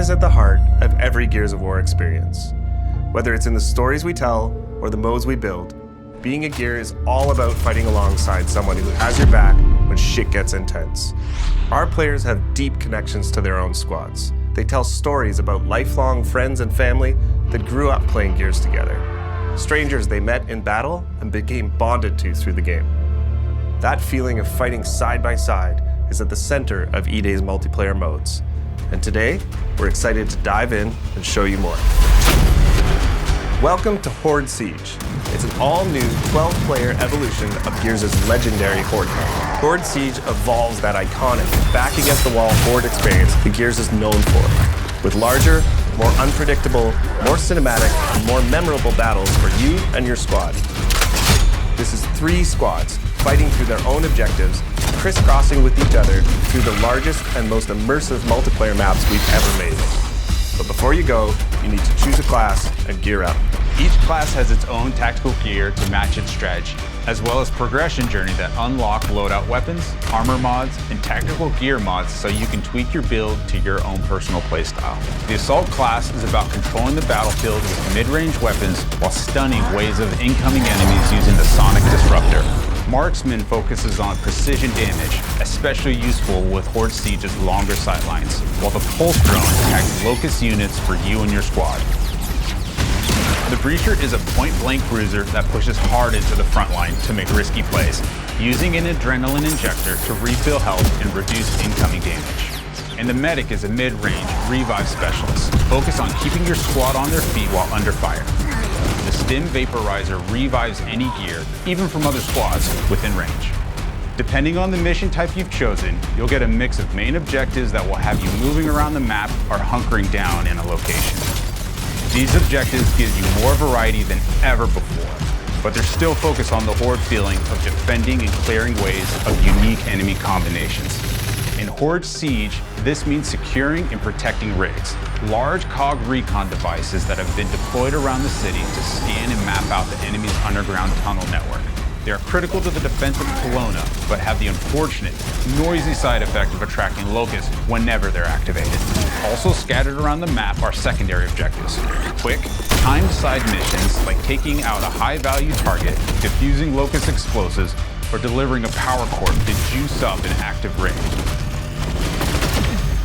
is at the heart of every Gears of War experience. Whether it's in the stories we tell or the modes we build, being a Gear is all about fighting alongside someone who has your back when shit gets intense. Our players have deep connections to their own squads. They tell stories about lifelong friends and family that grew up playing Gears together. Strangers they met in battle and became bonded to through the game. That feeling of fighting side by side is at the center of E-Day's multiplayer modes. And today, we're excited to dive in and show you more. Welcome to Horde Siege. It's an all-new 12-player evolution of Gears' legendary Horde mode. Horde Siege evolves that iconic, back-against-the-wall Horde experience that Gears is known for, with larger, more unpredictable, more cinematic, and more memorable battles for you and your squad. This is 3 squads fighting through their own objectives, crisscrossing with each other through the largest and most immersive multiplayer maps we've ever made. But before you go, you need to choose a class and gear up. Each class has its own tactical gear to match its strategy, as well as progression journey that unlock loadout weapons, armor mods, and tactical gear mods so you can tweak your build to your own personal playstyle. The Assault class is about controlling the battlefield with mid-range weapons while stunning waves of incoming enemies using the Sonic Disruptor. Marksman focuses on precision damage, especially useful with Horde Siege's longer sightlines, while the Pulse Drone attacks Locust units for you and your squad. The Breacher is a point-blank cruiser that pushes hard into the front line to make risky plays, using an adrenaline injector to refill health and reduce incoming damage. And the Medic is a mid-range revive specialist, focused on keeping your squad on their feet while under fire. The Stim Vaporizer revives any gear, even from other squads, within range. Depending on the mission type you've chosen, you'll get a mix of main objectives that will have you moving around the map or hunkering down in a location. These objectives give you more variety than ever before, but they're still focused on the Horde feeling of defending and clearing ways of unique enemy combinations. In Horde Siege, this means securing and protecting rigs, large COG recon devices that have been deployed around the city to scan and map out the enemy's underground tunnel network. They are critical to the defense of Kelowna, but have the unfortunate, noisy side effect of attracting locusts whenever they're activated. Also scattered around the map are secondary objectives. Quick, timed side missions like taking out a high-value target, defusing locust explosives, or delivering a power core to juice up an active rig.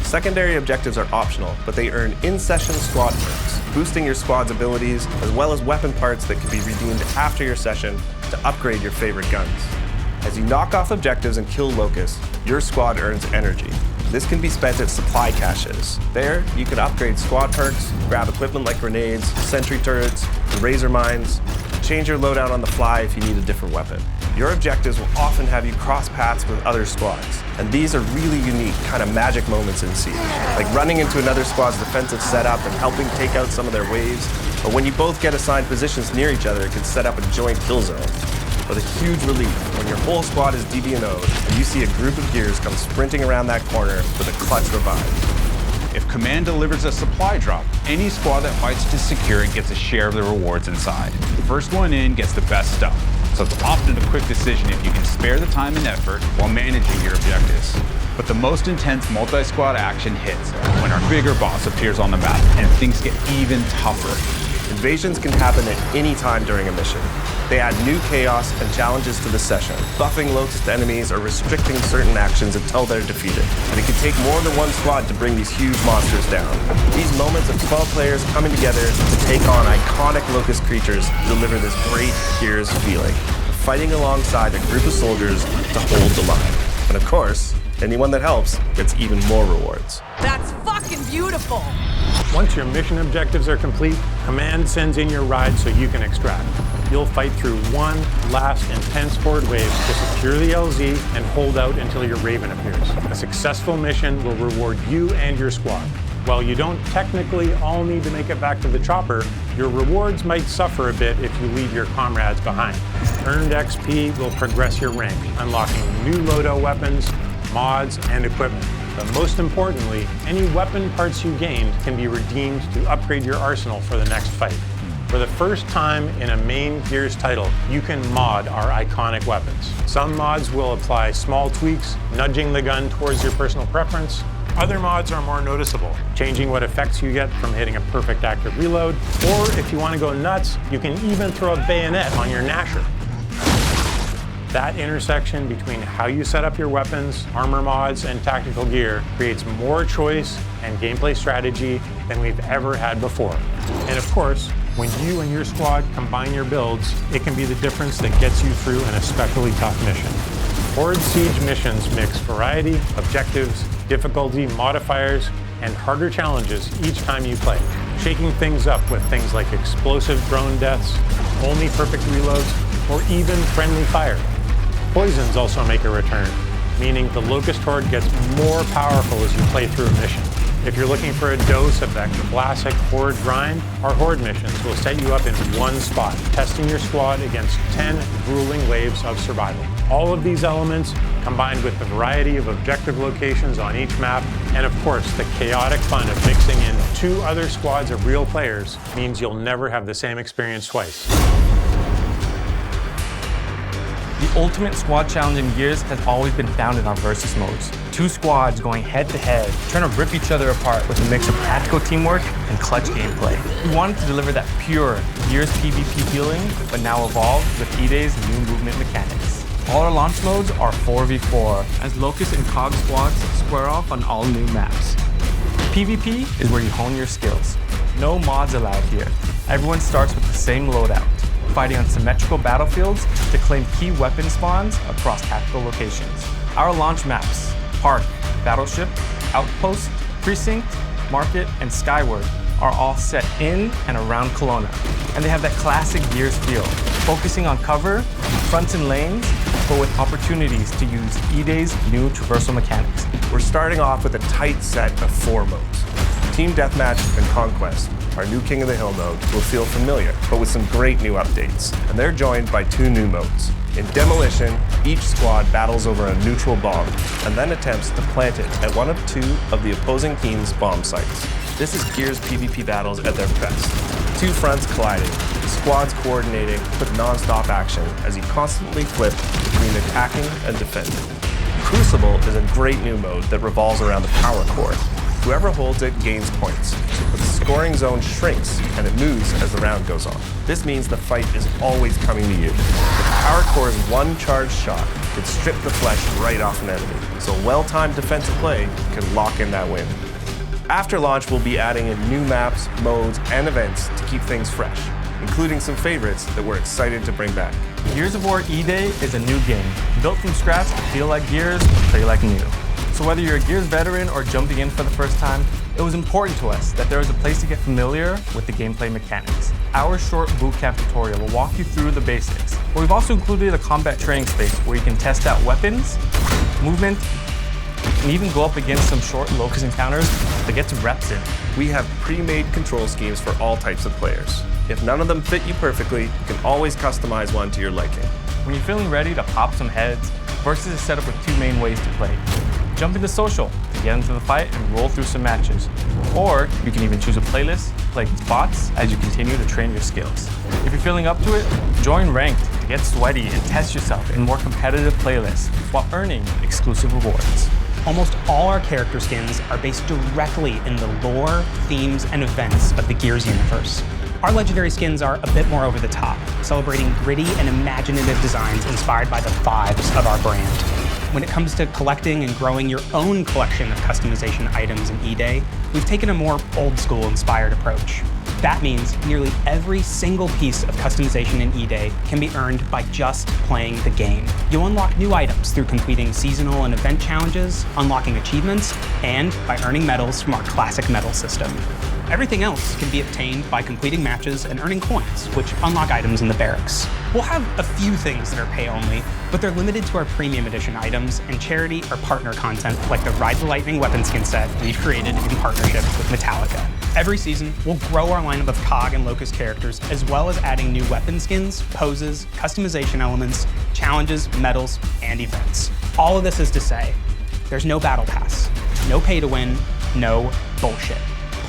Secondary objectives are optional, but they earn in-session squad perks, boosting your squad's abilities, as well as weapon parts that can be redeemed after your session to upgrade your favorite guns. As you knock off objectives and kill locusts, your squad earns energy. This can be spent at supply caches. There, you can upgrade squad perks, grab equipment like grenades, sentry turrets, and razor mines, change your loadout on the fly if you need a different weapon. Your objectives will often have you cross paths with other squads, and these are really unique, kind of magic moments in Siege, like running into another squad's defensive setup and helping take out some of their waves, or when you both get assigned positions near each other, it can set up a joint kill zone. With a huge relief when your whole squad is DB&O'd and you see a group of Gears come sprinting around that corner with a clutch revive. If Command delivers a supply drop, any squad that fights to secure it gets a share of the rewards inside. The first one in gets the best stuff, so it's often a quick decision if you can spare the time and effort while managing your objectives. But the most intense multi-squad action hits when our bigger boss appears on the map and things get even tougher. Invasions can happen at any time during a mission. They add new chaos and challenges to the session, buffing locust enemies or restricting certain actions until they're defeated. And it can take more than one squad to bring these huge monsters down. These moments of 12 players coming together to take on iconic locust creatures deliver this great Gears feeling, fighting alongside a group of soldiers to hold the line. And of course, anyone that helps gets even more rewards. That's fucking beautiful! Once your mission objectives are complete, Command sends in your ride so you can extract. You'll fight through one last intense Horde wave to secure the LZ and hold out until your Raven appears. A successful mission will reward you and your squad. While you don't technically all need to make it back to the chopper, your rewards might suffer a bit if you leave your comrades behind. Earned XP will progress your rank, unlocking new loadout weapons, mods, and equipment. But most importantly, any weapon parts you gained can be redeemed to upgrade your arsenal for the next fight. For the first time in a main Gears title, you can mod our iconic weapons. Some mods will apply small tweaks, nudging the gun towards your personal preference. Other mods are more noticeable, changing what effects you get from hitting a perfect active reload, or if you want to go nuts, you can even throw a bayonet on your Nasher. That intersection between how you set up your weapons, armor mods, and tactical gear creates more choice and gameplay strategy than we've ever had before. And of course, when you and your squad combine your builds, it can be the difference that gets you through an especially tough mission. Horde Siege missions mix variety, objectives, difficulty, modifiers, and harder challenges each time you play, shaking things up with things like explosive drone deaths, only perfect reloads, or even friendly fire. Poisons also make a return, meaning the Locust Horde gets more powerful as you play through a mission. If you're looking for a dose of that classic Horde grind, our Horde missions will set you up in one spot, testing your squad against 10 grueling waves of survival. All of these elements, combined with the variety of objective locations on each map, and of course the chaotic fun of mixing in 2 other squads of real players, means you'll never have the same experience twice. The ultimate squad challenge in Gears has always been founded on versus modes. 2 squads going head to head, trying to rip each other apart with a mix of tactical teamwork and clutch gameplay. We wanted to deliver that pure Gears PvP feeling, but now evolved with E-Day's new movement mechanics. All our launch modes are 4v4, as Locust and COG squads square off on all new maps. PvP is where you hone your skills. No mods allowed here. Everyone starts with the same loadout, fighting on symmetrical battlefields to claim key weapon spawns across tactical locations. Our launch maps, Park, Battleship, Outpost, Precinct, Market, and Skyward, are all set in and around Kelowna, and they have that classic Gears feel, focusing on cover, fronts and lanes, but with opportunities to use E-Day's new traversal mechanics. We're starting off with a tight set of 4 modes. Team Deathmatch and Conquest, our new King of the Hill mode, will feel familiar, but with some great new updates. And they're joined by 2 new modes. In Demolition, each squad battles over a neutral bomb, and then attempts to plant it at one of 2 of the opposing team's bomb sites. This is Gears PvP battles at their best. 2 fronts colliding, squads coordinating with non-stop action as you constantly flip between attacking and defending. Crucible is a great new mode that revolves around the power core. Whoever holds it gains points, but the scoring zone shrinks and it moves as the round goes on. This means the fight is always coming to you. The power core's one charged shot can strip the flesh right off an enemy, so well-timed defensive play can lock in that win. After launch, we'll be adding in new maps, modes, and events to keep things fresh, including some favorites that we're excited to bring back. Gears of War E-Day is a new game, built from scratch to feel like Gears, play like new. So whether you're a Gears veteran or jumping in for the first time, it was important to us that there was a place to get familiar with the gameplay mechanics. Our short bootcamp tutorial will walk you through the basics, but we've also included a combat training space where you can test out weapons, movement, and even go up against some short Locust encounters to get some reps in. We have pre-made control schemes for all types of players. If none of them fit you perfectly, you can always customize one to your liking. When you're feeling ready to pop some heads, Versus is set up with 2 main ways to play. Jump into social to get into the fight and roll through some matches. Or you can even choose a playlist, play against bots as you continue to train your skills. If you're feeling up to it, join Ranked to get sweaty and test yourself in more competitive playlists while earning exclusive rewards. Almost all our character skins are based directly in the lore, themes, and events of the Gears universe. Our legendary skins are a bit more over the top, celebrating gritty and imaginative designs inspired by the vibes of our brand. When it comes to collecting and growing your own collection of customization items in E-Day, we've taken a more old-school inspired approach. That means nearly every single piece of customization in E-Day can be earned by just playing the game. You'll unlock new items through completing seasonal and event challenges, unlocking achievements, and by earning medals from our classic medal system. Everything else can be obtained by completing matches and earning coins, which unlock items in the barracks. We'll have a few things that are pay-only, but they're limited to our premium edition items and charity or partner content like the Ride the Lightning weapon skin set we've created in partnership with Metallica. Every season, we'll grow our lineup of COG and Locust characters, as well as adding new weapon skins, poses, customization elements, challenges, medals, and events. All of this is to say, there's no battle pass, no pay to win, no bullshit.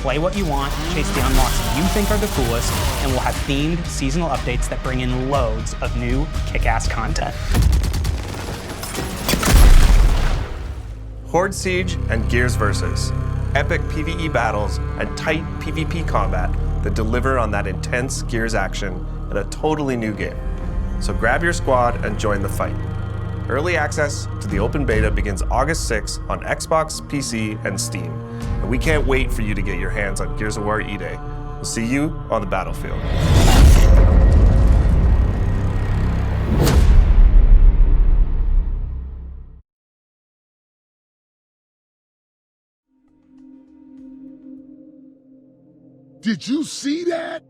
Play what you want, chase the unlocks you think are the coolest, and we'll have themed seasonal updates that bring in loads of new kick-ass content. Horde Siege and Gears Versus. Epic PvE battles and tight PvP combat that deliver on that intense Gears action in a totally new game. So grab your squad and join the fight. Early access to the open beta begins August 6th on Xbox, PC, and Steam. And we can't wait for you to get your hands on Gears of War E-Day. We'll see you on the battlefield. Did you see that?